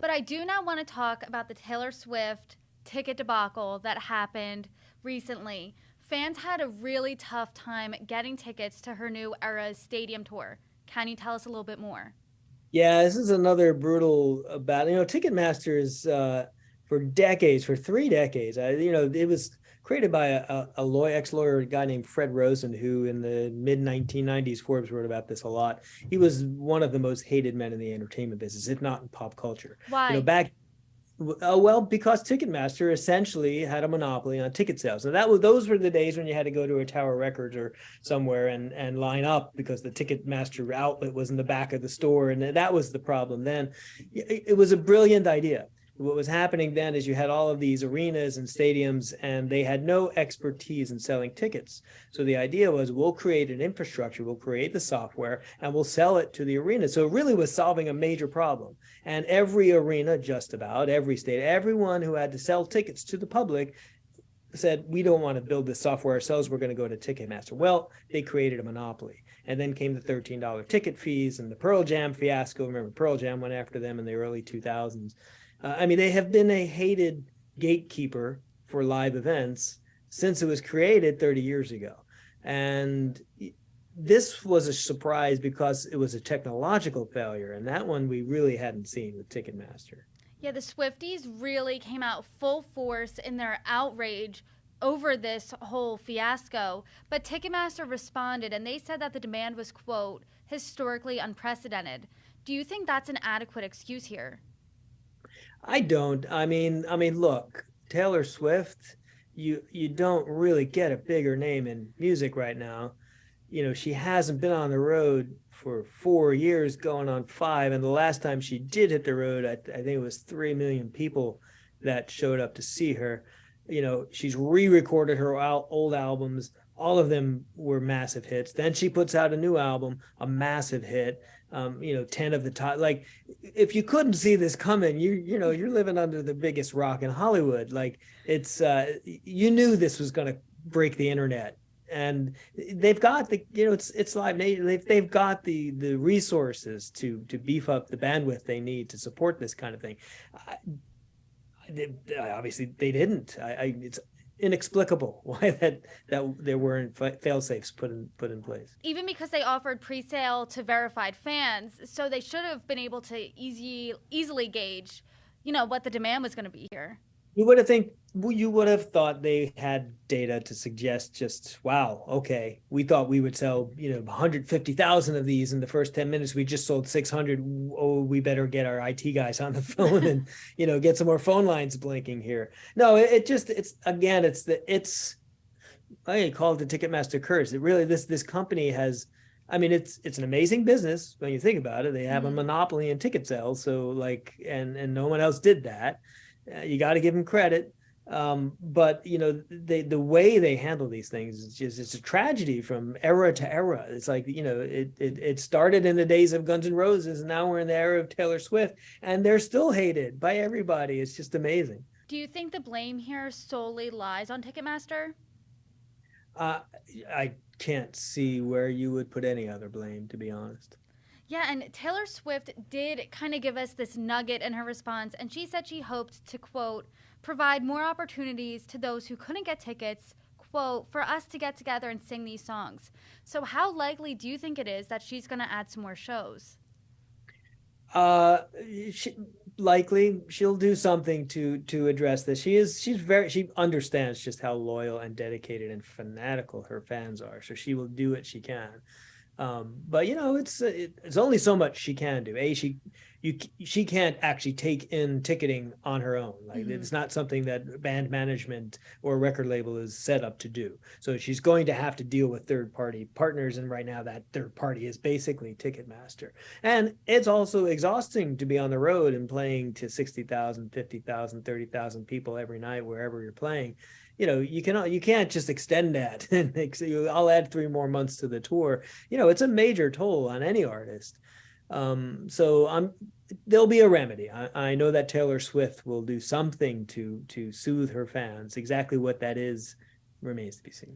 But I do now want to talk about the Taylor Swift ticket debacle that happened recently. Fans had a really tough time getting tickets to her new Eras stadium tour. Can you tell us a little bit more? Yeah, this is another brutal battle. Ticketmaster is for decades, for 3 decades. It was created by a lawyer, ex-lawyer, a guy named Fred Rosen, who in the mid 1990s, Forbes wrote about this a lot. He was one of the most hated men in the entertainment business, if not in pop culture. Why? Back well, because Ticketmaster essentially had a monopoly on ticket sales, and those were the days when you had to go to a Tower Records or somewhere and line up because the Ticketmaster outlet was in the back of the store, and that was the problem. Then it was a brilliant idea. What was happening then is you had all of these arenas and stadiums, and they had no expertise in selling tickets. So the idea was, we'll create an infrastructure, we'll create the software, and we'll sell it to the arena. So it really was solving a major problem. And every arena, just about every state, everyone who had to sell tickets to the public said, we don't want to build this software ourselves, we're going to go to Ticketmaster. Well, they created a monopoly. And then came the $13 ticket fees and the Pearl Jam fiasco. Remember, Pearl Jam went after them in the early 2000s. They have been a hated gatekeeper for live events since it was created 30 years ago. And this was a surprise because it was a technological failure. And that one we really hadn't seen with Ticketmaster. Yeah, the Swifties really came out full force in their outrage over this whole fiasco. But Ticketmaster responded and they said that the demand was, quote, historically unprecedented. Do you think that's an adequate excuse here? I don't. Look, Taylor Swift, you don't really get a bigger name in music right now. She hasn't been on the road for 4 years, going on five. And the last time she did hit the road, I think it was 3 million people that showed up to see her. She's re-recorded her old albums. All of them were massive hits. Then she puts out a new album, a massive hit. 10 of the top. Like, if you couldn't see this coming, you're living under the biggest rock in Hollywood. Like, it's you knew this was going to break the internet. And they've got it's Live Nation. They've got the resources to beef up the bandwidth they need to support this kind of thing. Obviously, they didn't. It's inexplicable why that there weren't fail safes put in place. Even because they offered pre-sale to verified fans, so they should have been able to easily gauge, what the demand was going to be here. You would have thought they had data to suggest, just, wow, okay, we thought we would sell 150,000 of these in the first 10 minutes, we just sold 600. Oh, we better get our IT guys on the phone and get some more phone lines blinking here. No, I call it the Ticketmaster curse. It really, this company has, it's an amazing business when you think about it. They have a monopoly in ticket sales, so and no one else did that. You got to give them credit. But the way they handle these things is just, it's a tragedy from era to era. It's like, it started in the days of Guns N' Roses, and now we're in the era of Taylor Swift, and they're still hated by everybody. It's just amazing. Do you think the blame here solely lies on Ticketmaster? I can't see where you would put any other blame, to be honest. Yeah, and Taylor Swift did kind of give us this nugget in her response, and she said she hoped to, quote, provide more opportunities to those who couldn't get tickets, quote, for us to get together and sing these songs. So how likely do you think it is that she's going to add some more shows? Likely she'll do something to address this. She understands just how loyal and dedicated and fanatical her fans are, so she will do what she can. But it's only so much she can do. She can't actually take in ticketing on her own. It's not something that band management or record label is set up to do. So she's going to have to deal with third-party partners, and right now that third party is basically Ticketmaster. And it's also exhausting to be on the road and playing to 60,000, 50,000, 30,000 people every night wherever you're playing. You can't just extend that and I'll add 3 more months to the tour. It's a major toll on any artist. There'll be a remedy. I know that Taylor Swift will do something to soothe her fans. Exactly what that is remains to be seen.